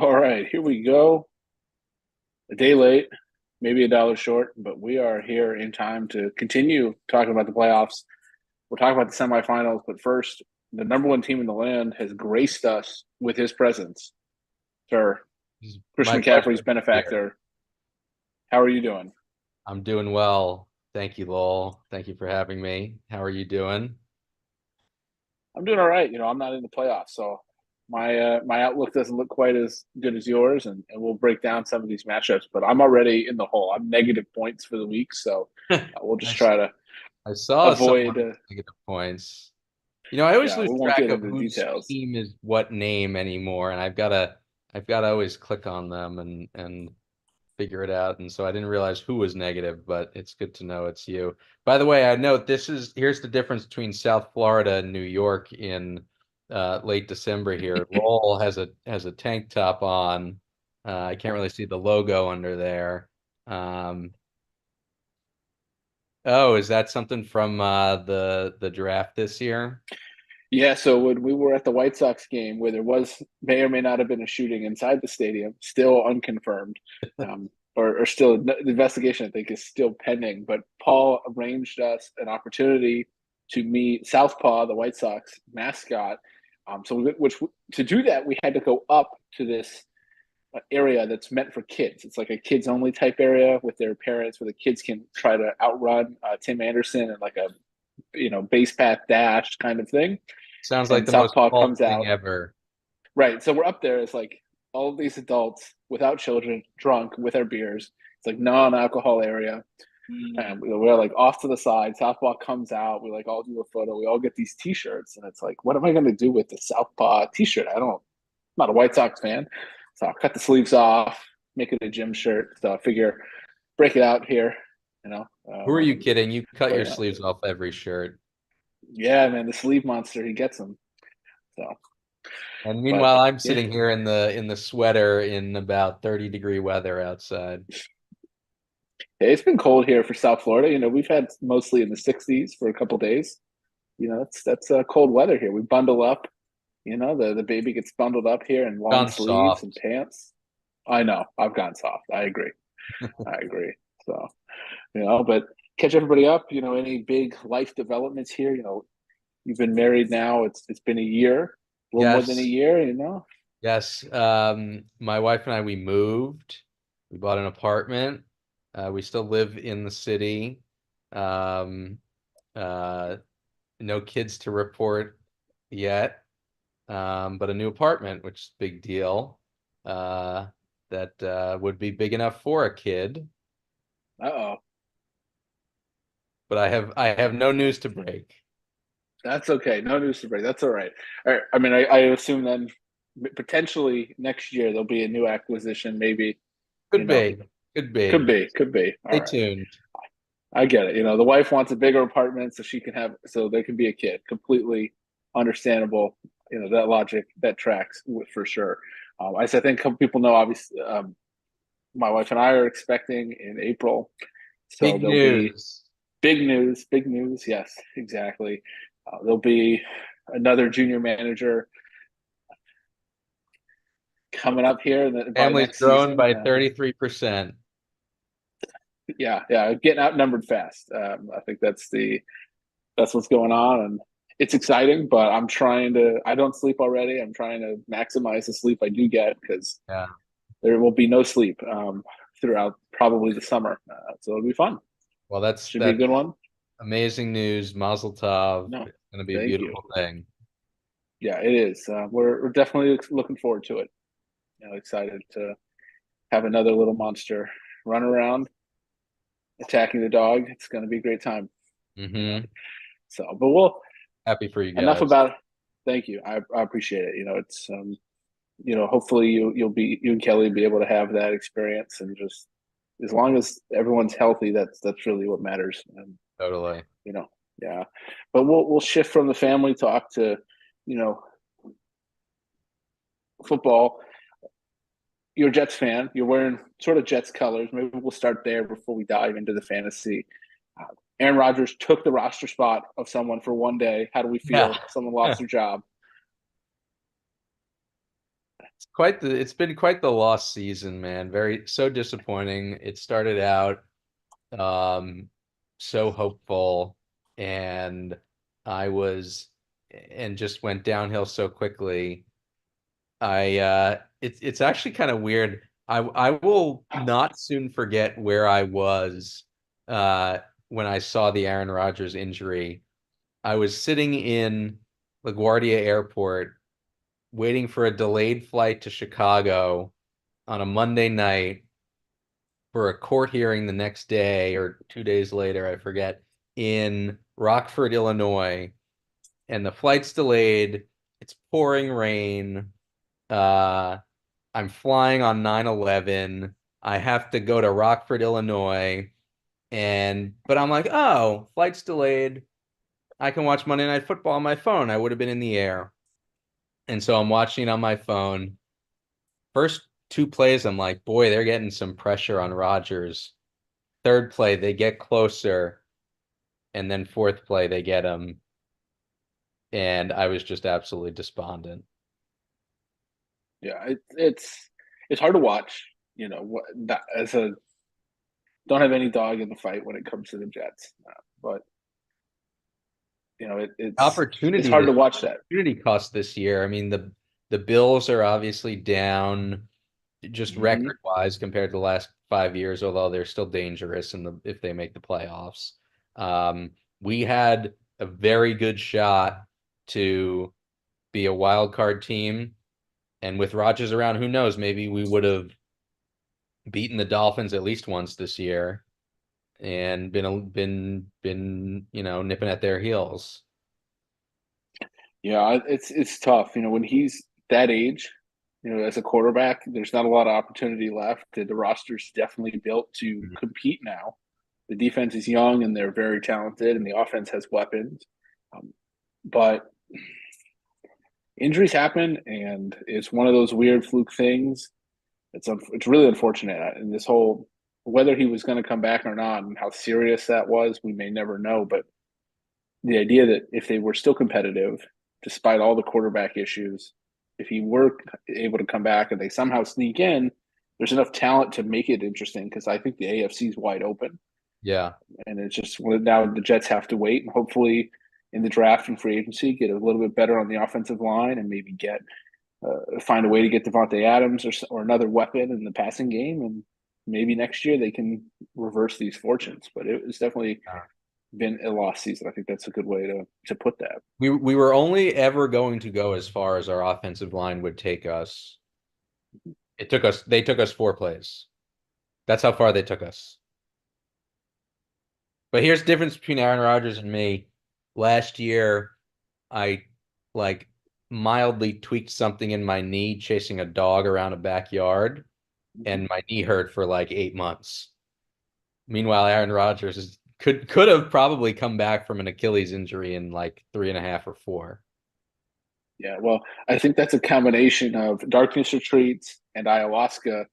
All right, here we go. A day late, maybe a dollar short, but we are here in time to continue talking about the playoffs. We'll talk about the semifinals, but first, the number one team in the land has graced us with his presence. Sir, It's Chris my pleasure McCaffrey's to be here. benefactor. How are you doing? I'm doing well. Thank you, Lowell. Thank you for having me. How are you doing? I'm doing all right. I'm not in the playoffs, so my outlook doesn't look quite as good as yours, and we'll break down some of these matchups. But I'm already in the hole. I'm negative points for the week, so I, we'll just s- try to I saw avoid. someone negative points. I always Yeah, lose we won't track get of into the whose details. team is what name anymore, and I've gotta always click on them and figure it out. And so I didn't realize who was negative, but it's good to know it's you. By the way, I note here's the difference between South Florida and New York in late December here. Lowell has a tank top on. I can't really see the logo under there. Um, oh, is that something from the draft this year? Yeah, so when we were at the White Sox game, where there was may or may not have been a shooting inside the stadium, still unconfirmed, or still the investigation, I think, is still pending. But Paul arranged us an opportunity to meet Southpaw, the White Sox mascot. Which to do that, we had to go up to this area that's meant for kids. It's like a kids only type area with their parents, where the kids can try to outrun Tim Anderson and like a base path dash kind of thing. Sounds like And the most Southpaw Paul comes thing out. ever. Right. So we're up there. It's like all of these adults without children, drunk with our beers. It's like non-alcohol area. And we're like off to the side. Southpaw comes out. We like all do a photo. We all get these T-shirts, and it's like, what am I going to do with the Southpaw T-shirt? I'm not a White Sox fan, so I'll cut the sleeves off, make it a gym shirt. So I figure break it out here, you know. Who are you kidding? You cut But your sleeves off every shirt. yeah, man, the sleeve monster, he gets them. So, And but meanwhile, I'm yeah, sitting here in the sweater in about 30-degree weather outside. it's been cold here for South Florida. We've had mostly in the 60s for a couple days. That's cold weather here. We bundle up. The baby gets bundled up here in long Gone sleeves and soft. pants. I know. I've gone soft. I agree. I agree. So, but catch everybody up. Any big life developments here? You've been married now. It's been a year, a little more than a Yes, year. yes. My wife and I, we moved. We bought an apartment. We still live in the city. Um, uh, no kids to report yet, but a new apartment, which is a big deal. Uh, that would be big enough for a kid. Uh-oh. But I have no news to break. That's okay. No news to break. That's all right. All right. I mean, I assume then potentially next year there'll be a new acquisition. Maybe, you Could know, be, could could be. be, could be. All Stay right. tuned. I get it. The wife wants a bigger apartment so there can be a kid. Completely understandable. That logic that tracks for sure. As I think a couple people know, obviously, my wife and I are expecting in April, so Big there'll be news. big news. Big news. Yes, exactly. There'll be another junior manager coming up here by Family's next grown season. by 33%. Yeah, yeah, getting outnumbered fast. I think that's what's going on, and it's exciting. But I'm trying to. I don't sleep already. I'm trying to maximize the sleep I do get because Yeah. there will be no sleep throughout probably the summer. So it'll be fun. Well, that's Should be a that's good one. amazing news. Mazel tov. No, It's going to be a thank you. beautiful thing. Yeah, it is. We're definitely looking forward to it. Excited to have another little monster run around attacking the dog. It's going to be a great time. You know. Hmm. But we'll Happy for you enough guys. about. Thank you. I appreciate it. It's hopefully you and Kelly be able to have that experience, and just as long as everyone's healthy, that's really what matters. And Totally. you know, yeah. But we'll shift from the family talk to you know football. You're a Jets fan. You're wearing sort of Jets colors. Maybe we'll start there before we dive into the fantasy. Uh, Aaron Rodgers took the roster spot of someone for one day. How do we Yeah. feel? Someone lost their job. It's been quite the lost season, man. So disappointing. It started out um so hopeful, and I was and just went downhill so quickly. It's actually kind of weird. I will not soon forget where I was uh when I saw the Aaron Rodgers injury. I was sitting in LaGuardia Airport waiting for a delayed flight to Chicago on a Monday night for a court hearing the next day or 2 days later, I forget, in Rockford, Illinois. And the flight's delayed. It's pouring rain. Uh, I'm flying on 9/11. I have to go to Rockford, Illinois. But I'm like, oh, flight's delayed. I can watch Monday Night Football on my phone. I would have been in the air. And so I'm watching it on my phone. First two plays, I'm like, boy, they're getting some pressure on Rodgers. Third play, they get closer. And then fourth play, they get him. And I was just absolutely despondent. Yeah, it's hard to watch. What that as a don't have any dog in the fight when it comes to the Jets, but it's Opportunity hard to this watch that. opportunity cost this year. I mean, the Bills are obviously down just Hmm. record wise compared to the last 5 years, although they're still dangerous if they make the playoffs. We had a very good shot to be a wild card team, and with Rodgers around, who knows? Maybe we would have beaten the Dolphins at least once this year and been nipping at their heels. Yeah, it's tough. When he's that age, as a quarterback, there's not a lot of opportunity left. The roster's definitely built to Mhm. compete now. The defense is young and they're very talented, and the offense has weapons. But injuries happen, and it's one of those weird fluke things. It's really unfortunate, and this whole whether he was going to come back or not, and how serious that was, we may never know. But the idea that if they were still competitive, despite all the quarterback issues, if he were able to come back and they somehow sneak in, there's enough talent to make it interesting because I think the AFC is wide open, Yeah. and it's just now the Jets have to wait and hopefully in the draft and free agency get a little bit better on the offensive line and maybe get find a way to get Devontae Adams or another weapon in the passing game, and maybe next year they can reverse these fortunes. But it was definitely been a lost season. I think that's a good way to put that. We were only ever going to go as far as our offensive line would take us. They took us 4 plays. That's how far they took us. But here's the difference between Aaron Rodgers and me. Last year, I like mildly tweaked something in my knee chasing a dog around a backyard, Mm-hmm. and my knee hurt for like 8 months. Meanwhile, Aaron Rodgers could have probably come back from an Achilles injury in like 3.5 or 4. Yeah, well, I think that's a combination of darkness retreats and ayahuasca,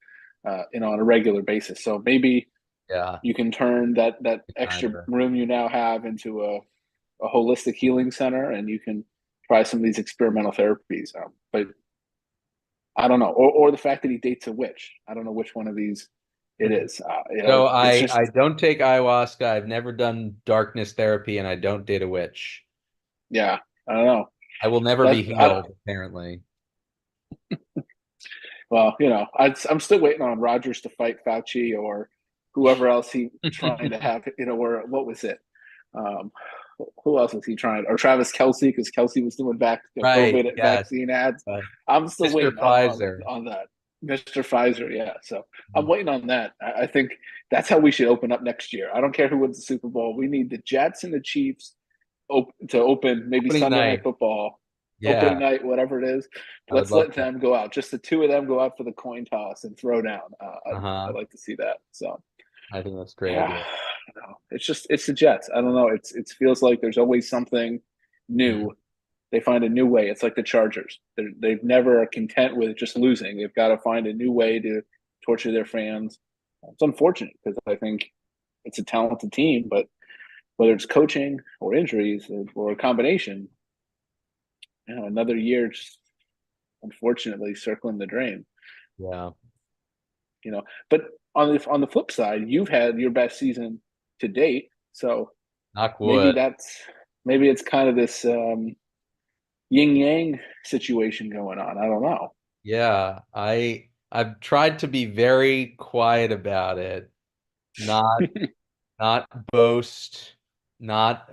on a regular basis. So maybe Yeah, you can turn that extra kinder. room you now have into a holistic healing center, and you can try some of these experimental therapies. But I don't know, or the fact that he dates a witch. I don't know which one of these it is. So It's I just don't take ayahuasca. I've never done darkness therapy, and I don't date a witch. yeah, I don't know. I will never be That I healed, apparently. Well, I'm still waiting on Rogers to fight Fauci or whoever else he trying to have. Where what was it? Um, who else was he trying? Or Travis Kelsey because Kelsey was doing back Right. COVID Yes. vaccine ads. Uh, I'm still Mr. waiting Pfizer. on that. Mr. Pfizer, yeah. So I'm waiting on that. I think that's how we should open up next year. I don't care who wins the Super Bowl. We need the Jets and the Chiefs to open maybe Opening Sunday Night night. Football, opening Yeah, night, whatever it is. I would Let's love let that. them go out. Just the two of them go out for the coin toss and throw down. I'd Uh-huh. like to see that. So I think that's a great yeah, idea. no, it's the Jets. I don't know. It feels like there's always something Mhm. new. They find a new way. It's like the Chargers. They've never are content with just losing. They've got to find a new way to torture their fans. It's unfortunate because I think it's a talented team, but whether it's coaching or injuries or a combination, another year just unfortunately circling the drain. Yeah. But on the flip side, you've had your best season to date, so Knock maybe wood. maybe it's kind of this yin yang situation going on. I don't know. Yeah. I've tried to be very quiet about it. Not not boast, not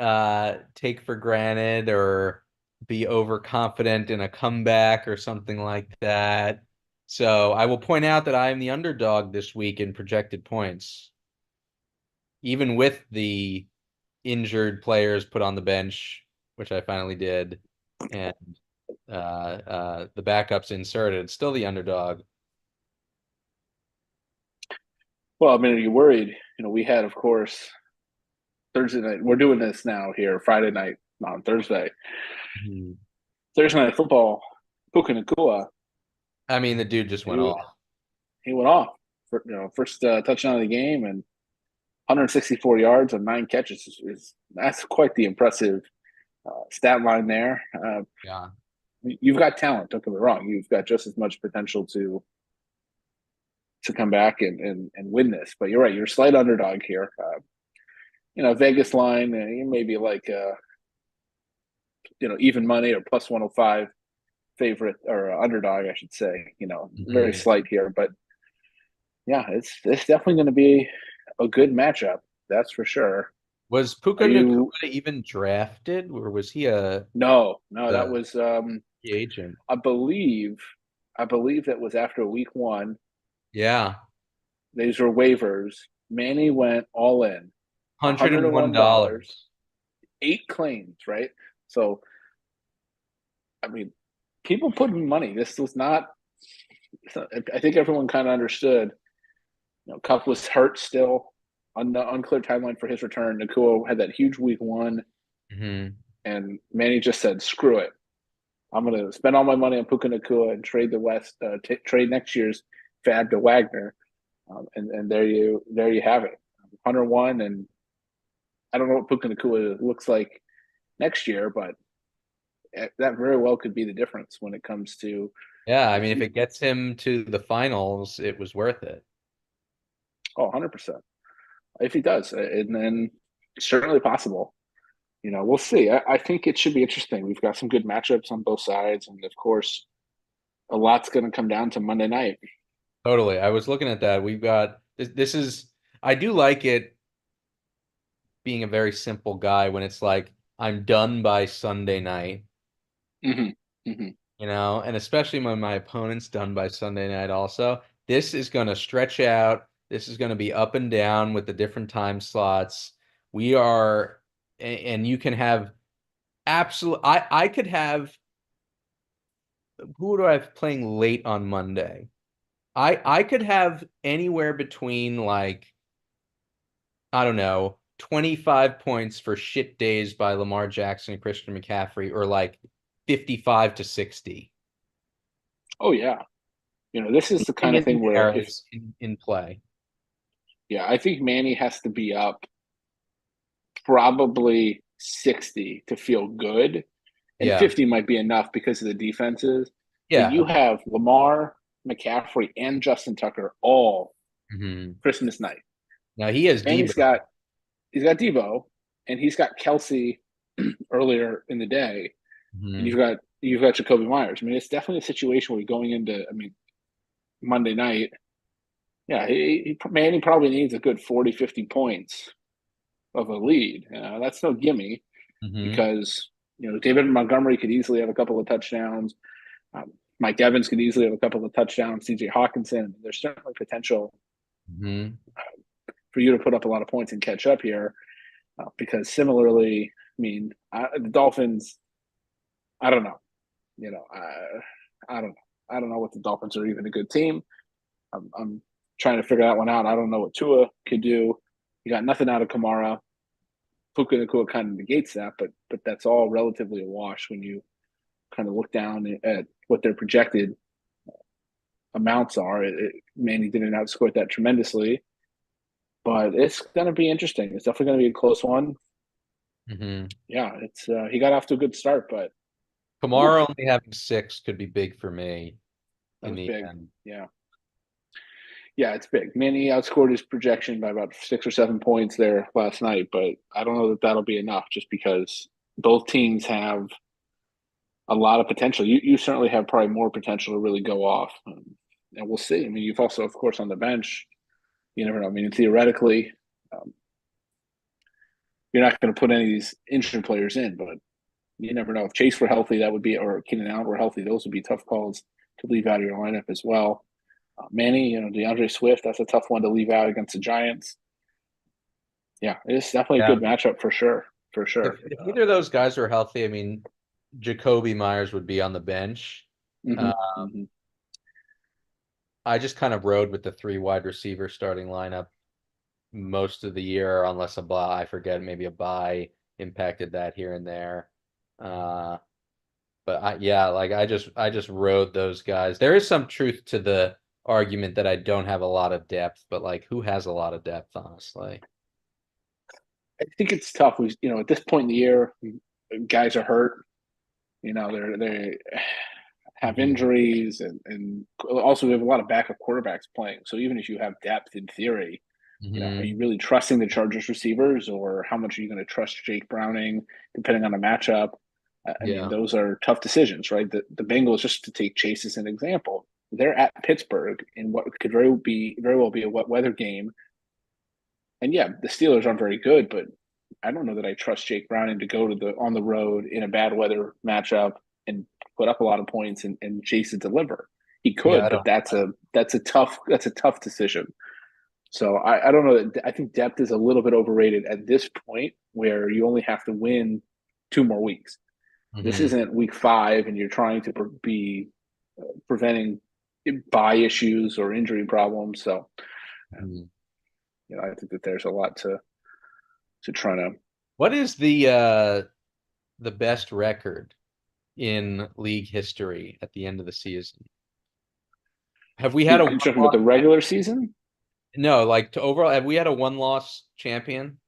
take for granted or be overconfident in a comeback or something like that. So I will point out that I am the underdog this week in projected points, even with the injured players put on the bench, which I finally did, and the backups inserted. Still the underdog. Well, I mean, are you worried? We had, of course, Thursday night. We're doing this now here, Friday night, not on Thursday. Mhm. Thursday night football. Puka Nakua, I mean, the dude just went he off. he went off for first touchdown of the game and 164 yards and 9 catches that's quite the impressive stat line there. Yeah. You've got talent. Don't get me wrong. You've got just as much potential to come back and win this. But you're right. You're a slight underdog here. Vegas line, maybe like even money or plus 105 favorite or underdog, I should say. Very Mhm. slight here, but yeah, it's definitely going to be a good matchup. That's for sure. Was Are Puka you? Nakua even drafted, or was he a No, no. That the was free agent? I believe that was after week one. Yeah, These were waivers. Manny went all in, $101, $101. 8 claims, right? So, I mean, people put in money. This was not. I think everyone kind of understood. Cup was hurt still, unclear timeline for his return. Nakua had that huge week one, Hmm. and Manny just said, "Screw it. I'm going to spend all my money on Puka Nakua and trade the West, trade next year's Fab to Wagner." And there you have it. 101, and I don't know what Puka Nakua looks like next year, but that very well could be the difference when it comes to Yeah, I if mean, if you. it gets him to the finals, it was worth it. Oh, 100%. If he does, and then certainly possible. We'll see. I think it should be interesting. We've got some good matchups on both sides, and of course, a lot's going to come down to Monday night. Totally. I was looking at that. We've got this. This is, I do like it being a very simple guy when it's like, I'm done by Sunday night, Hmm. Hmm. and especially when my opponent's done by Sunday night also. This is going to stretch out. This is going to be up and down with the different time slots. We are, and you can have absolute, I could have, who do I have playing late on Monday? I could have anywhere between like, I don't know, 25 points for shit days by Lamar Jackson and Christian McCaffrey, or like 55 to 60. Oh yeah, this is the kind of Anything in thing where there if is in play. yeah, I think Manny has to be up probably 60 to feel good, and Yeah. 50 might be enough because of the defenses. But Yeah. you have Lamar, McCaffrey, and Justin Tucker all Hmm. Christmas night. Now he has And Debo. he's got Debo, and he's got Kelsey earlier in the day, and Hmm. you've got Jacoby Myers. I mean, it's definitely a situation where you're going into, I mean, Monday night. Yeah, Manny probably needs a good 40, 50 points of a lead. That's no gimme Hmm. because David Montgomery could easily have a couple of touchdowns. Mike Evans could easily have a couple of touchdowns. C.J. Hawkinson. There's certainly potential Hmm. for you to put up a lot of points and catch up here. Because similarly, I mean, the Dolphins. I don't know. You know, I don't know. I don't know what the Dolphins are even a good team. I'm trying to figure that one out. I don't know what Tua could do. You got nothing out of Kamara. Puka Nakua kind of negates that, but that's all relatively a wash when you kind of look down at what their projected amounts are. Manny didn't outscore that tremendously, but it's going to be interesting. It's definitely going to be a close one. Hmm. Yeah, it's he got off to a good start, but Kamara Oof, only having 6 could be big for me that in was the big. end. Yeah. Yeah, it's big. Manny outscored his projection by about 6 or 7 points there last night, but I don't know that that'll be enough just because both teams have a lot of potential. You certainly have probably more potential to really go off. And we'll see. I mean, you've also, of course, on the bench, you never know. I mean, theoretically, um, you're not going to put any of these injured players in, but you never know. If Chase were healthy, that would be, or Keenan Allen were healthy, those would be tough calls to leave out of your lineup as well. Manny, DeAndre Swift, that's a tough one to leave out against the Giants. Yeah, it's definitely a Yeah. good matchup for sure. For If sure. if either of those guys were healthy, I mean, Jacoby Myers would be on the bench. Uh, Hmm. I just kind of rode with the 3 wide receiver starting lineup most of the year, unless a bye, I forget, maybe a bye impacted that here and there. Uh, but yeah, like I just rode those guys. There is some truth to the argument that I don't have a lot of depth, but like who has a lot of depth, honestly? I think it's tough. At this point in the year, guys are hurt. They have Hmm. injuries, and also we have a lot of backup quarterbacks playing. So even if you have depth in theory, are Hmm. you really trusting the Chargers receivers, or how much are you going to trust Jake Browning, depending on the matchup? I mean, Yeah. those are tough decisions, right? The Bengals, just to take Chase as an example, they're at Pittsburgh in what could very well be a wet weather game. And yeah, the Steelers aren't very good, but I don't know that I trust Jake Browning to go to the on the road in a bad weather matchup and put up a lot of points and Chase to deliver. He Yeah, could, I but don't. that's a tough decision. So I don't know. I think depth is a little bit overrated at this point, where you only have to win 2 more weeks. This Hmm. isn't week 5, and you're trying to be preventing bye issues or injury problems. So, Hmm. I think that there's a lot to try to. What is the best record in league history at the end of the season? Have we had a You one talking about loss? the regular season? No, like to overall, have we had a one loss champion?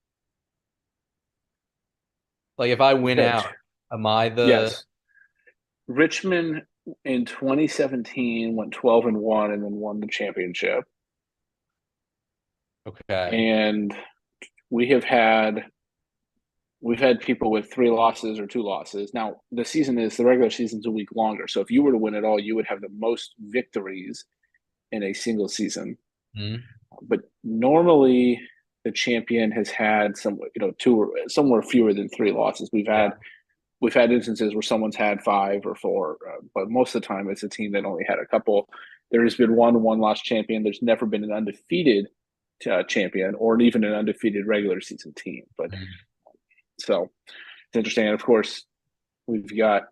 Like if I We've win had out, am I the yes. Richmond in 2017 went 12-1 and then won the championship. okay? And we have had we've had people with 3 losses or 2 losses. Now the regular season's a week longer. So if you were to win it all, you would have the most victories in a single season. Hmm. But normally the champion has had two or somewhere fewer than 3 losses. Yeah. We've had instances where someone's had 5 or 4, but most of the time it's a team that only had a couple. There has been one loss champion. There's never been an undefeated champion or even an undefeated regular season team. But Hmm. so it's interesting. And of course, we've got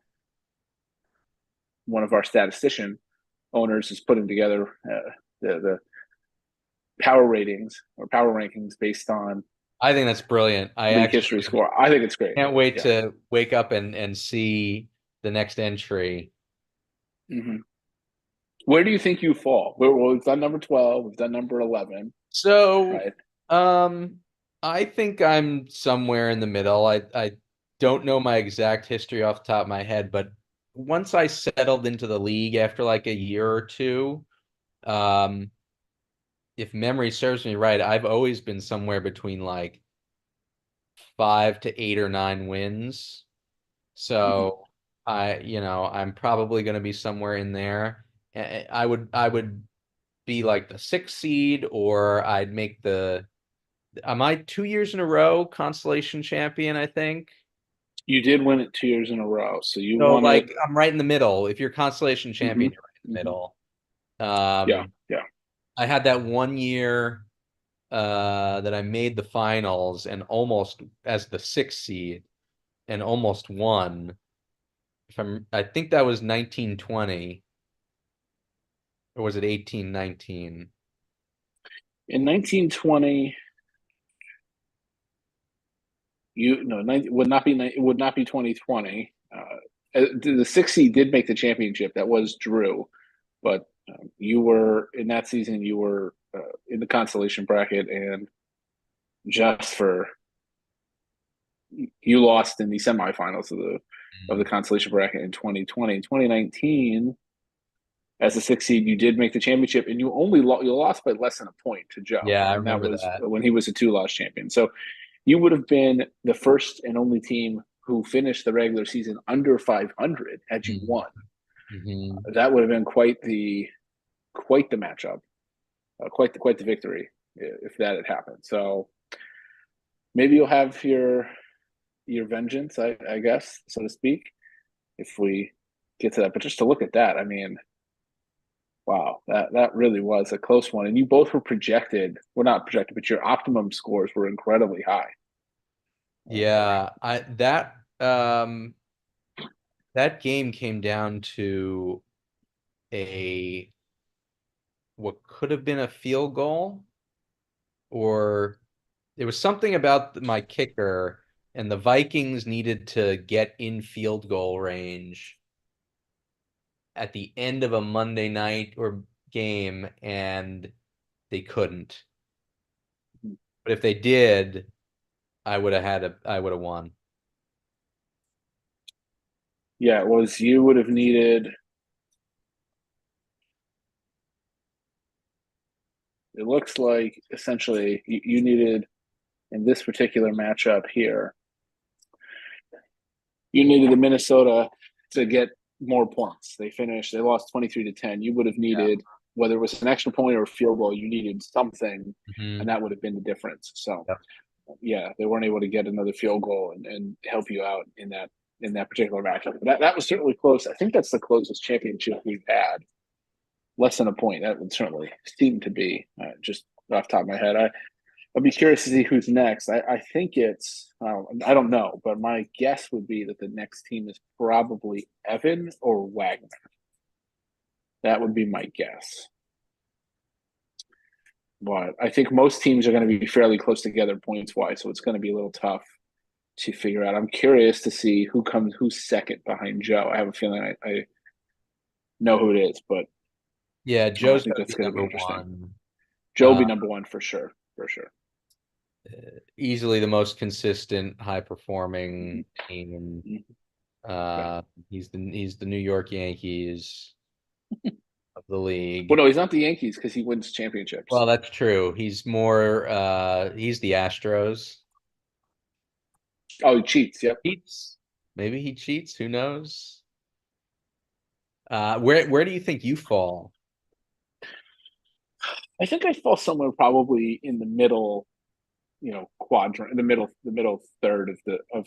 one of our statistician owners is putting together the power ratings or power rankings based on I think that's brilliant. I league actually history score. I think it's great. can't wait Yeah. to wake up and see the next entry. Hmm. Where do you think you fall? We've done number 12. We've done number 11. So, Right. um, I think I'm somewhere in the middle. I don't know my exact history off the top of my head, but once I settled into the league after like a year or two, um, if memory serves me right, I've always been somewhere between like 5 to 8 or 9 wins. Hmm. So I'm probably going to be somewhere in there. I would be like the 6th seed, or I'd make the. Am I 2 years in a row consolation champion? I think. You did win it 2 years in a row, so you So won it. like I'm right in the middle. If you're consolation Hmm. champion, you're right in the Hmm. middle. Yeah, Um, yeah. I had that one year that I made the finals and almost as the 6th seed and almost won. I think that was 1920, or was it 1819? In 1920, you no, 19, it would not be 2020. The 6 seed did make the championship. That was Drew, but you were in that season. You were in the consolation bracket, and just for you lost in the semifinals of the of the consolation bracket in 2020. In 2019, as a six seed, you did make the championship, and you lost by less than a point to Joe, Yeah, I and that remember was that. when he was a two-loss champion. So you would have been the first and only team who finished the regular season under 500 had you won. Mm-hmm. That would have been quite the matchup, quite the victory if that had happened. So maybe you'll have your vengeance, I guess, so to speak, if we get to that. But just to look at that, I mean, wow, that really was a close one. And you both were projected, well, not projected, but your optimum scores were incredibly high. Yeah, I that game came down to a what could have been a field goal, or there was something about my kicker, and the Vikings needed to get in field goal range at the end of a Monday night or game, and they couldn't. But if they did, I would have won. Yeah, it was. You would have needed. It looks like essentially you needed in this particular matchup here. You needed the Minnesota to get more points. They lost 23-10. You would have Yeah. needed, whether it was an extra point or a field goal, you needed something, Hmm. and that would have been the difference. So Yep. yeah, they weren't able to get another field goal and help you out in that particular matchup. But that was certainly close. I think that's the closest championship we've had. Less than a point. That would certainly seem to be just off the top of my head. I'd be curious to see who's next. I think it's I don't know, but my guess would be that the next team is probably Evan or Wagner. That would be my guess. But I think most teams are going to be fairly close together points wise, so it's going to be a little tough to figure out. I'm curious to see who's second behind Joe. I have a feeling I know who it is, but Yeah, I Joe's think got to that's be going to be number interesting. one. Joe will Uh, be number one for sure, for sure. Easily the most consistent, high Mm-hmm. performing team. Mm-hmm. Yeah. Uh, he's the New York Yankees of the Well, league. no, he's not the Yankees because he wins championships. Well, that's true. He's the Astros. Oh, he cheats. Yep. Cheats. Maybe he cheats. Who knows? Where do you think you fall? I think I fall somewhere probably in the middle, quadrant, the middle third of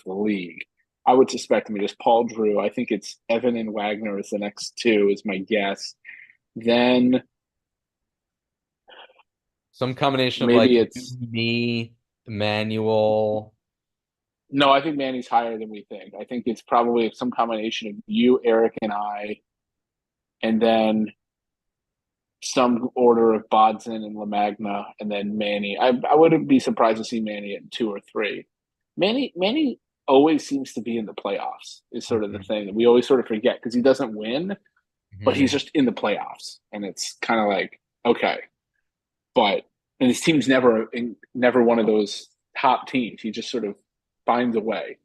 the league. I would suspect. I mean, just Paul Drew. I think it's Evan and Wagner is the next two, is my guess. Then Some combination of like maybe you, it's me, Emmanuel. no. I think Manny's higher than we think. I think it's probably some combination of you, Eric, and I, and then some order of Bodson and Lamagna, and then Manny. I wouldn't be surprised to see Manny at two or three. Manny always seems to be in the playoffs. Is sort of the Mhm. thing that we always sort of forget because he doesn't win, but he's Mhm. just in the playoffs, and it's kind of like okay, but and his team's never one of those top teams. He just sort of finds a way.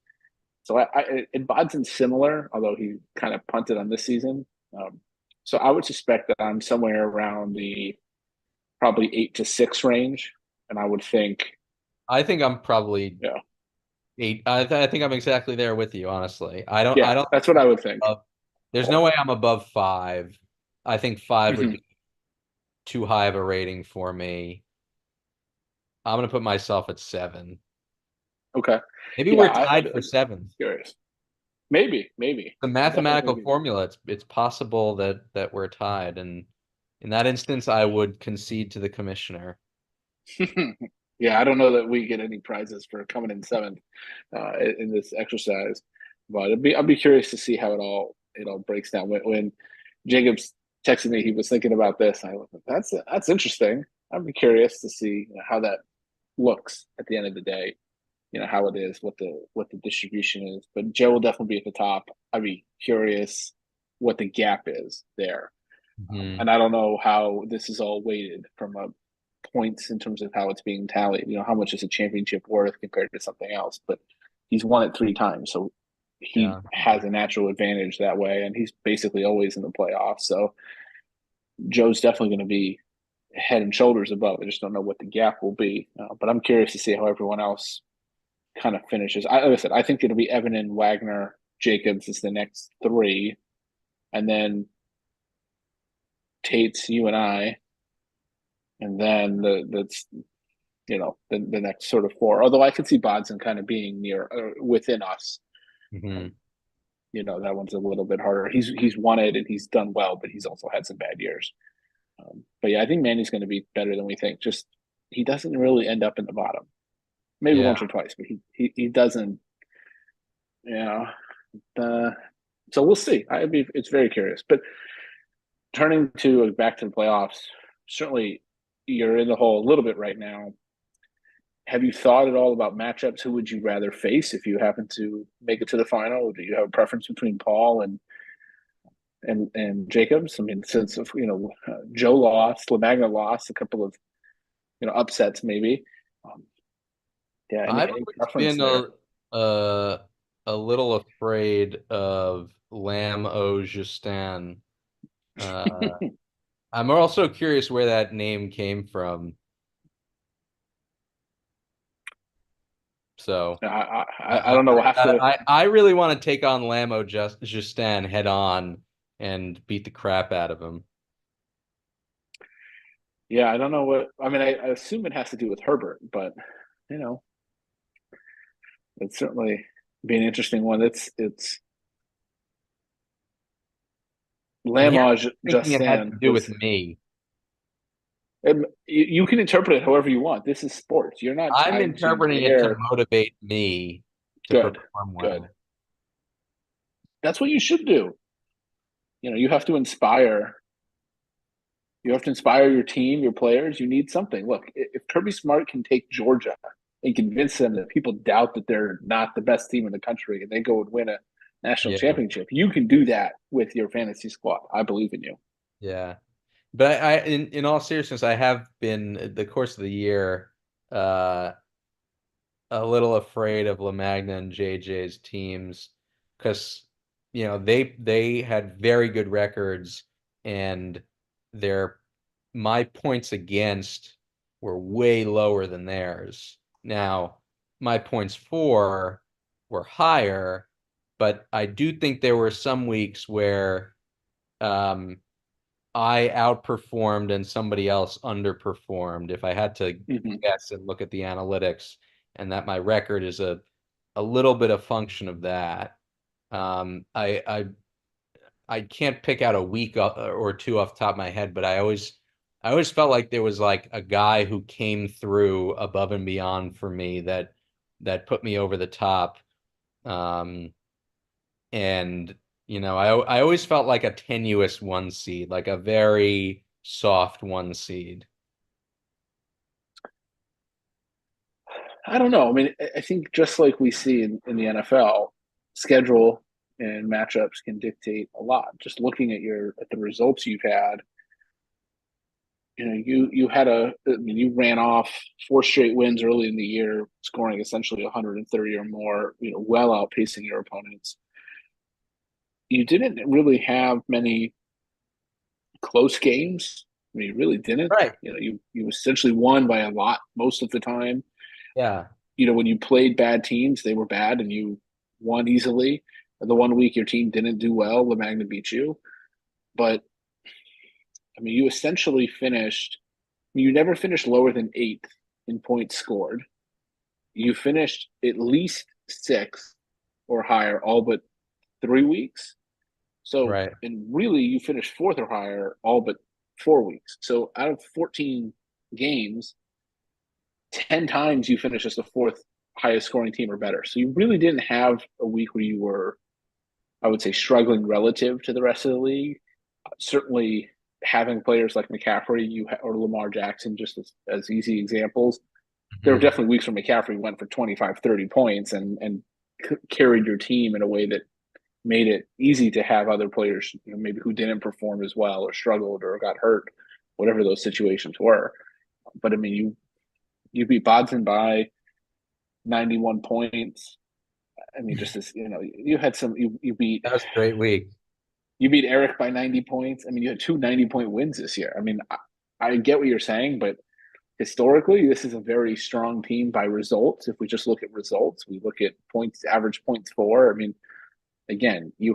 So and Bodson's similar, although he kind of punted on this season. So I would suspect that I'm somewhere around the probably 8 to 6 range, and I would think, I think I'm probably yeah, eight. I think I'm exactly there with you, honestly. I yeah, don't that's what I would think. there's no way I'm above five. I think five would Hmm. be too high of a rating for me. I'm gonna put myself at seven. Okay, Maybe yeah, we're tied for seven. curious. Maybe The could definitely mathematical be. formula, it's possible that we're tied. And in that instance, I would concede to the commissioner. Yeah, I don't know that we get any prizes for coming in seventh in this exercise, but I'd be curious to see how it all breaks down. When Jacobs texted me, he was thinking about this. I was like, that's interesting. I'd be curious to see how that looks at the end of the day. How it is, what the distribution is. But Joe will definitely be at the top. I'd be curious what the gap is there. Mhm. And I don't know how this is all weighted from a points in terms of how it's being tallied. How much is a championship worth compared to something else? But he's won it 3 times, so he Yeah. has a natural advantage that way, and he's basically always in the playoffs. So Joe's definitely going to be head and shoulders above. I just don't know what the gap will be. But I'm curious to see how everyone else kind of finishes. Like I said, I think it'll be Evan and Wagner, Jacobs is the next three, and then Tate's you and I, and then that's the next sort of four. Although I could see Bodson kind of being near within us. Hmm. Um, that one's a little bit harder. He's won it and he's done well, but he's also had some bad years. But yeah, I think Manny's going to be better than we think. Just he doesn't really end up in the bottom. Maybe Yeah. once or twice, but he doesn't. You know, uh, so we'll see. It's very curious. But turning to back to the playoffs, certainly you're in the hole a little bit right now. Have you thought at all about matchups? Who would you rather face if you happen to make it to the final? Do you have a preference between Paul and Jacobs? I mean, since Joe lost, Lamagna lost, a couple of upsets maybe. Um, yeah, I've any always preference been there? uh, a little afraid of Lam O Justin. Uh, I'm also curious where that name came from. So I don't know. We'll have to. I really want to take on Lamo Justin head on and beat the crap out of him. Yeah, I don't know what. I mean, I assume it has to do with Herbert, but you know, it's certainly be an interesting one. It's And here I'm Lamage thinking it had Justin to do was. with me. You can interpret it however you want. This is sports. You're not I'm tied to interpreting it to their motivate me to good. perform Good. well. That's what you should do. You have to inspire. You have to inspire your team, your players. You need something. Look, if Kirby Smart can take Georgia and convince them that people doubt that they're not the best team in the country and they go and win a national Yeah, championship, you can do that with your fantasy squad. I believe in you. yeah. But in all seriousness, I have been the course of the year uh a little afraid of LaMagna and JJ's teams because they had very good records and their my points against were way lower than theirs. Now, my points for were higher, but I do think there were some weeks where um, I outperformed and somebody else underperformed. If I had to Mm-hmm. guess and look at the analytics, and that my record is a little bit of function of that. I can't pick out a week or two off the top of my head, but I always felt like there was like a guy who came through above and beyond for me that put me over the top. Um, and I always felt like a tenuous one seed, like a very soft one seed. I don't know. I mean, I think just like we see in the NFL, schedule and matchups can dictate a lot. Just looking at the results you've had, you had I mean, you ran off four straight wins early in the year, scoring essentially 130 or more, well outpacing your opponents. You didn't really have many close games. I mean, you really didn't. Right. You essentially won by a lot most of the time. Yeah. When you played bad teams, they were bad and you won easily. The one week your team didn't do well, Lamagna beat you. But I mean, you essentially finished. You never finished lower than eighth in points scored. You finished at least sixth or higher all but 3 weeks. So, Right. and really, you finished fourth or higher all but 4 weeks. So, out of 14 games, 10 times you finished as the fourth highest scoring team or better. So, you really didn't have a week where you were, I would say, struggling relative to the rest of the league. Certainly, having players like McCaffrey or Lamar Jackson, just as easy examples, there were Mhm. definitely weeks where McCaffrey went for 25, 30 points and carried your team in a way that made it easy to have other players, maybe who didn't perform as well or struggled or got hurt, whatever those situations were. But I mean, you beat Bodson by 91 points. I mean, just as you had some, That was a great week. you beat Eric by 90 points. I mean, you had two 90-point wins this year. I mean, I get what you're saying, but historically, this is a very strong team by results. If we just look at results, we look at points, average points for. I mean, again, you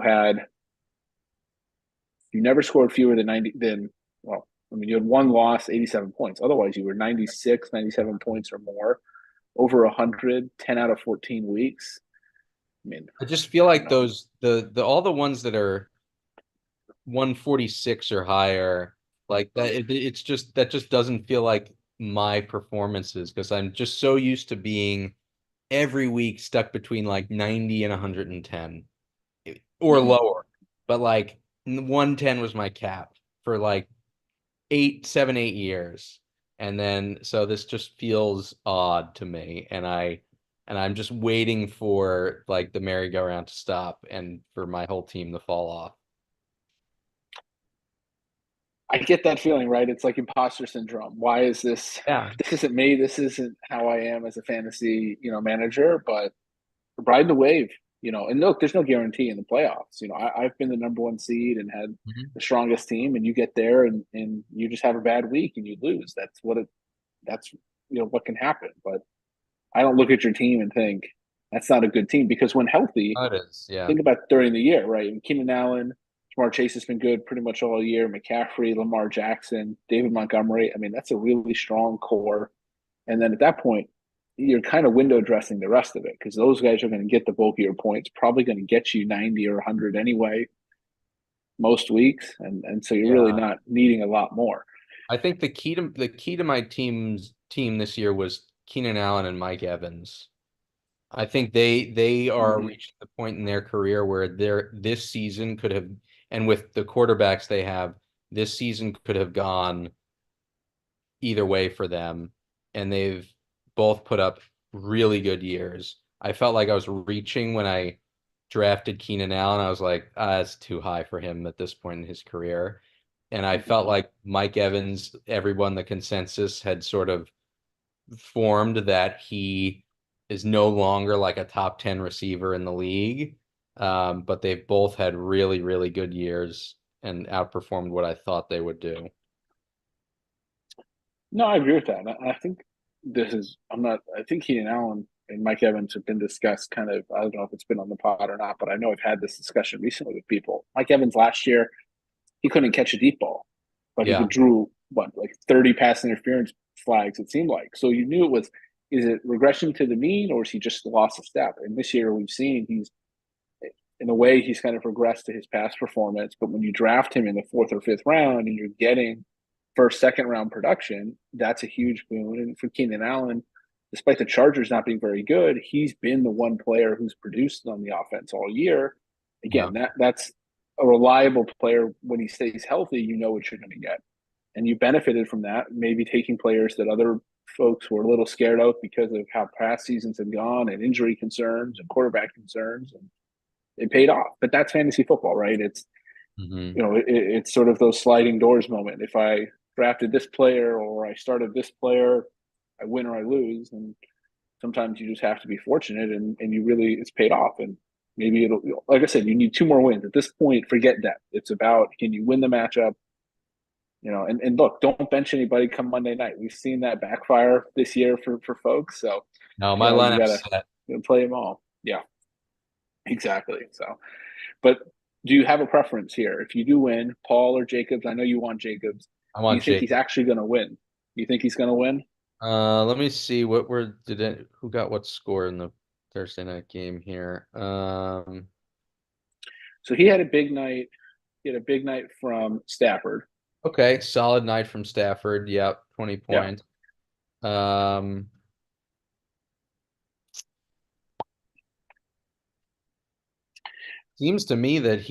never scored fewer than 90 than well, I mean, you had one loss, 87 points. Otherwise, you were 96, 97 points or more, over 100, 10 out of 14 weeks. I mean, I just feel I don't like know. those the all the ones that are 146 or higher, like that it's just that just doesn't feel like my performances because I'm just so used to being every week stuck between like 90 and 110 or Mhm. lower. But like 110 was my cap for like 8 7 8 years. And then so this just feels odd to me. And I'm just waiting for like the merry-go-round to stop and for my whole team to fall off. I get that feeling, right? It's like imposter syndrome. Why is this? Yeah. This isn't me. This isn't how I am as a fantasy, manager. But ride the wave, And look, there's no guarantee in the playoffs. I've been the number one seed and had Mhm. the strongest team, and you get there and you just have a bad week and you lose. That's what can happen. But I don't look at your team and think that's not a good team because when healthy, Oh, it is. Yeah. think about during the year, right? And Keenan Allen, Jamar Chase has been good pretty much all year. McCaffrey, Lamar Jackson, David Montgomery. I mean, that's a really strong core. And then at that point, you're kind of window dressing the rest of it because those guys are going to get the bulk of your points, probably going to get you 90 or 100 anyway, most weeks. And so you're really Yeah. not needing a lot more. I think the key to my team this year was Keenan Allen and Mike Evans. I think they are Mm-hmm. reaching the point in their career where this season could have, and with the quarterbacks they have, this season could have gone either way for them, and they've both put up really good years. I felt like I was reaching when I drafted Keenan Allen. I was like, that's too high for him at this point in his career. And I felt like Mike Evans, everyone, the consensus had sort of formed that he is no longer like a top 10 receiver in the league. But they've both had really, really good years and outperformed what I thought they would do. No, I agree with that. I think I'm not, I think Keenan Allen and Mike Evans have been discussed kind of, I don't know if it's been on the pod or not, but I know I've had this discussion recently with people. Mike Evans last year, he couldn't catch a deep ball, but he Yeah. drew like 30 pass interference flags, it seemed like. So you knew is it regression to the mean or is he just lost a step? And this year we've seen in a way, he's kind of regressed to his past performance. But when you draft him in the fourth or fifth round and you're getting first, second round production, that's a huge boon. And for Keenan Allen, despite the Chargers not being very good, he's been the one player who's produced on the offense all year. Yeah. Again, that's a reliable player. When he stays healthy, you know what you're going to get. And you benefited from that, maybe taking players that other folks were a little scared of because of how past seasons have gone and injury concerns and quarterback concerns. And it paid off. But that's fantasy football, right? It's Hmm. it's sort of those sliding doors moment. If I drafted this player or I started this player, I win or I lose. And sometimes you just have to be fortunate, and you really it's paid off. And maybe it'll like I said, you need two more wins at this point. Forget that. It's about can you win the matchup. And look, don't bench anybody come Monday night. We've seen that backfire this year for folks. So, No, my you lineup's gotta set. play them all. Yeah, exactly. So, but do you have a preference here? If you do win, Paul or Jacobs, I know you want Jacobs. I Do want you think he's Jacob. actually going to win? You think he's going to win? Let me see who got what score in the Thursday night game here. So he had a big night. He had a big night from Stafford. Okay, solid night from Stafford. Yep, 20 Yeah, points. Um, Seems to me that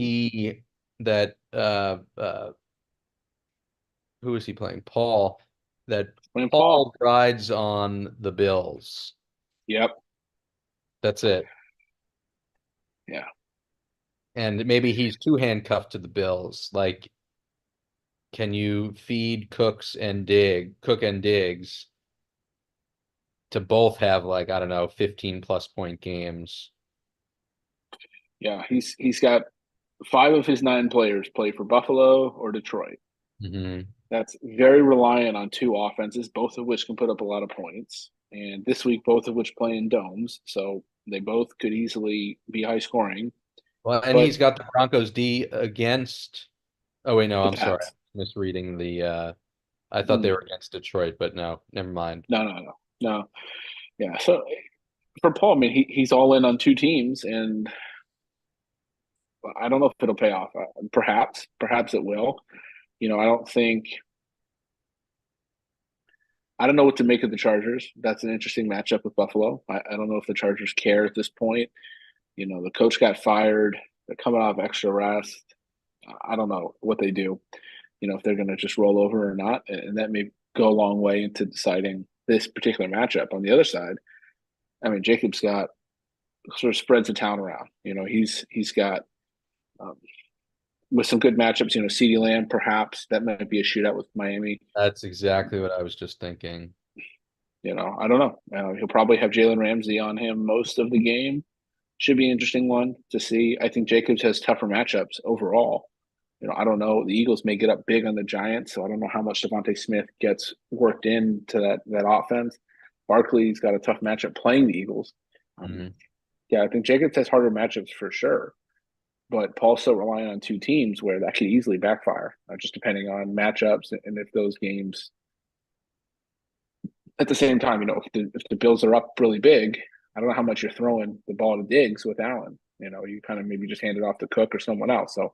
who is he playing? Paul. That playing Paul. Paul rides on the Bills. Yep. That's it. Yeah. And maybe he's too handcuffed to the Bills. Like, can you feed Cook and Diggs to both have like, I don't know, 15 plus point games? Yeah, he's got 5 of his 9 players play for Buffalo or Detroit. Hmm. That's very reliant on 2 offenses, both of which can put up a lot of points. And this week, both of which play in domes, so they both could easily be high scoring. Well, and But he's got the Broncos D against. Oh wait, no, the I'm sorry, Pats, misreading the. I thought they mm, were against Detroit, but no, never mind. no. Yeah. So for Paul, I mean, he's all in on 2 teams, and I don't know if it'll pay off. Perhaps it will. I don't think. I don't know what to make of the Chargers. That's an interesting matchup with Buffalo. I don't know if the Chargers care at this point. The coach got fired. They're coming off extra rest. I don't know what they do. If they're going to just roll over or not, and that may go a long way into deciding this particular matchup. On the other side, I mean, Jacobs got sort of spreads the town around. He's got um, with some good matchups. CeeDee Lamb, perhaps that might be a shootout with Miami. That's Um, exactly what I was just thinking. I don't know. He'll probably have Jalen Ramsey on him most of the game. Should be an interesting one to see. I think Jacobs has tougher matchups overall. I don't know. The Eagles may get up big on the Giants, so I don't know how much Devontae Smith gets worked into that offense. Barkley's got a tough matchup playing the Eagles. Um, Mhm. yeah, I think Jacobs has harder matchups for sure, but Paul's still relying on 2 teams where that could easily backfire, just depending on matchups and if those games. At the same time, if the Bills are up really big, I don't know how much you're throwing the ball to Diggs with Allen. You kind of maybe just hand it off to Cook or someone else. So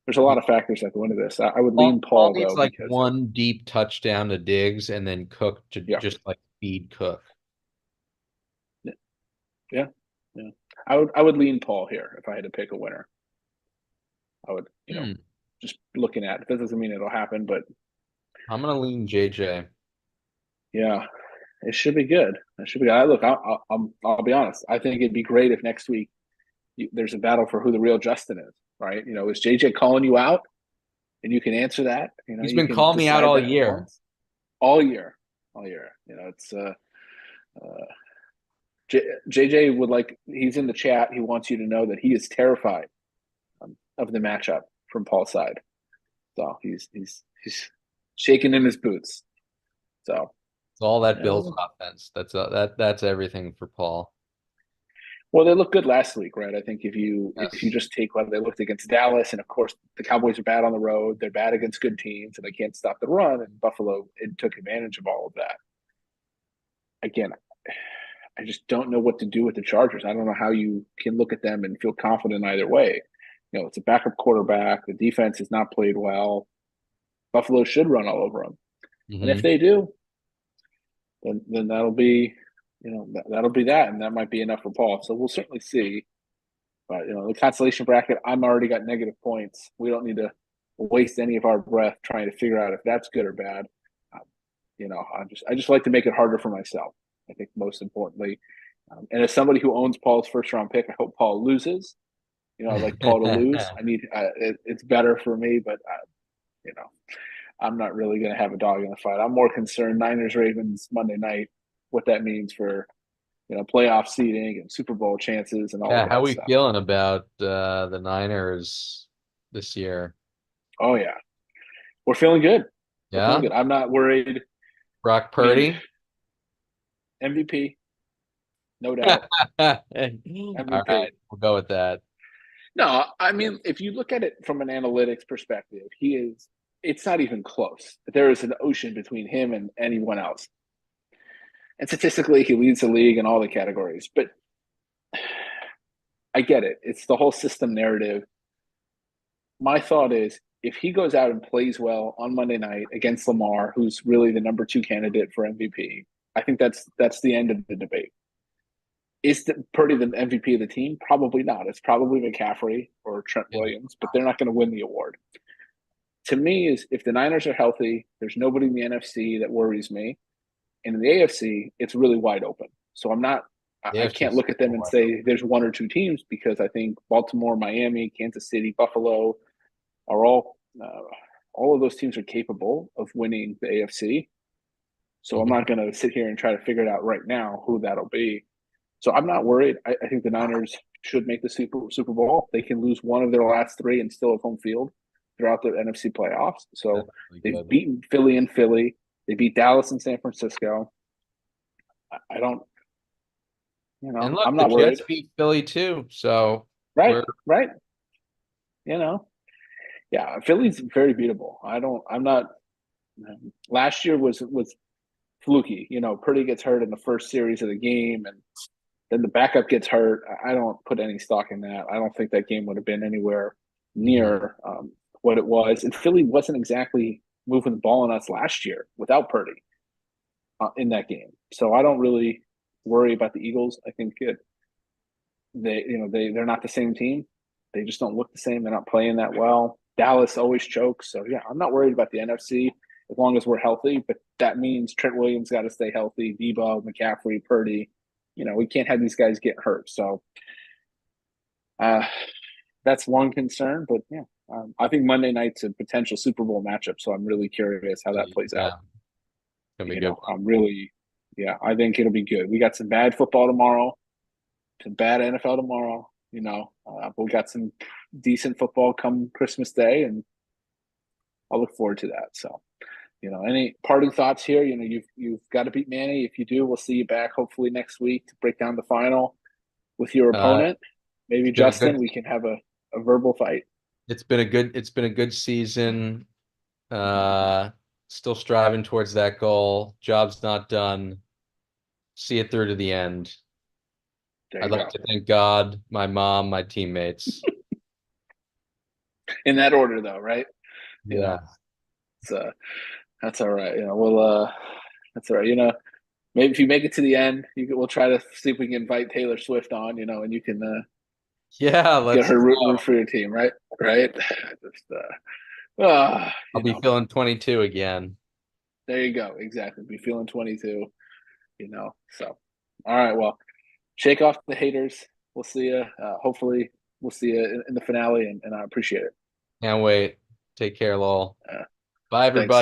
there's a lot of factors that go into this. I would lean Paul Paul needs though like because one deep touchdown to Diggs and then Cook to yeah, just like feed Cook. yeah, yeah. I would lean Paul here if I had to pick a winner. I would, Hmm. just looking at it. That doesn't mean it'll happen, but I'm gonna lean JJ. yeah, it should be good. It should be. Look, I'll be honest. I think it'd be great if next week there's a battle for who the real Justin is. Right? Is JJ calling you out, and you can answer that. He's You been can calling me out decide all that year. once all year, all year. It's uh, JJ would like. He's in the chat. He wants you to know that he is terrified of the matchup from Paul's side. So he's shaking in his boots. So It's all that you Bills know, offense. That's everything for Paul. well, they looked good last week, right? I think if you Yes. just take what they looked against Dallas, and of course the Cowboys are bad on the road, they're bad against good teams, and they can't stop the run. And Buffalo it took advantage of all of that. Again, I just don't know what to do with the Chargers. I don't know how you can look at them and feel confident either way. It's a backup quarterback. The defense has not played well. Buffalo should run all over them, and if Hmm. they do, then that'll be, that'll be that, and that might be enough for Paul. So we'll certainly see. But the consolation bracket, I'm already got negative points. We don't need to waste any of our breath trying to figure out if that's good or bad. Um, I just like to make it harder for myself. I think most importantly, and as somebody who owns Paul's first round pick, I hope Paul loses. I'd like Paul to lose. It's better for me, but you know, I'm not really going to have a dog in the fight. I'm more concerned Niners Ravens Monday night, what that means for playoff seeding and Super Bowl chances and all of Yeah, how that we stuff. feeling about the Niners this year? Oh yeah, we're feeling good. We're feeling Yeah, good. I'm not worried. Brock I mean, Purdy. MVP, no All doubt. right, MVP. we'll go with that. No, I mean, if you look at it from an analytics perspective, he is. It's not even close. There is an ocean between him and anyone else. And statistically, he leads the league in all the categories. But I get it. It's the whole system narrative. My thought is if he goes out and plays well on Monday night against Lamar, who's really the number 2 candidate for MVP, I think that's the end of the debate. Is Purdy the MVP of the team? Probably not. It's probably McCaffrey or Trent Yeah. Williams, but they're not going to win the award. To me, is if the Niners are healthy, there's nobody in the NFC that worries me, and in the AFC, it's really wide open. So I'm not. The I AFC can't is look at them super and wide say open. there's 1 or 2 teams because I think Baltimore, Miami, Kansas City, Buffalo are all of those teams are capable of winning the AFC. So I'm Mhm. not going to sit here and try to figure it out right now who that'll be. So I'm not worried. I think the Niners should make the Super Bowl. They can lose one of their last three and still have home field throughout the NFC playoffs. That's So really they've good. beaten Philly and Philly. They beat Dallas and San Francisco. I don't, And look, I'm the not Jets worried. beat Philly too, so Right, we're right. You know, yeah, Philly's very beatable. I'm not. Last year was fluky. Purdy gets hurt in the first series of the game, and then the backup gets hurt. I don't put any stock in that. I don't think that game would have been anywhere Mhm. near what it was. And Philly wasn't exactly moving the ball on us last year without Purdy in that game. So I don't really worry about the Eagles. I think they're not the same team. They just don't look the same. They're not playing that well. Dallas always chokes. So yeah, I'm not worried about the NFC as long as we're healthy. But that means Trent Williams got to stay healthy. Debo, McCaffrey, Purdy. We can't have these guys get hurt. So uh, that's one concern. But yeah, I think Monday night's a potential Super Bowl matchup. So I'm really curious how that plays Yeah, out. it's gonna be a good one. I'm really, yeah, I think it'll be good. We got some bad football tomorrow, some bad NFL tomorrow. But we got some decent football come Christmas Day, and I'll look forward to that. So, any parting thoughts here? You've got to beat Manny. If you do, we'll see you back hopefully next week to break down the final with your Uh, opponent. Maybe it's been a Justin. good We can have a verbal fight. it's been a good season. Uh, Still striving towards that goal. Job's not done. See it through to the end. There I'd you like go. to thank God, my mom, my teammates. In that order, though, right? You Yeah. know, it's that's all right. That's all right. Maybe if you make it to the end, we'll try to see if we can invite Taylor Swift on. And you can Yeah, get let's her root go. for your team, right? Right. Just I'll be feeling 22 again. there you go. Exactly. Be feeling 22. So all right. Well, shake off the haters. We'll see you. Hopefully, we'll see you in the finale, and I appreciate it. Can't wait. Take care, lol. Uh, Bye, everybody. thanks.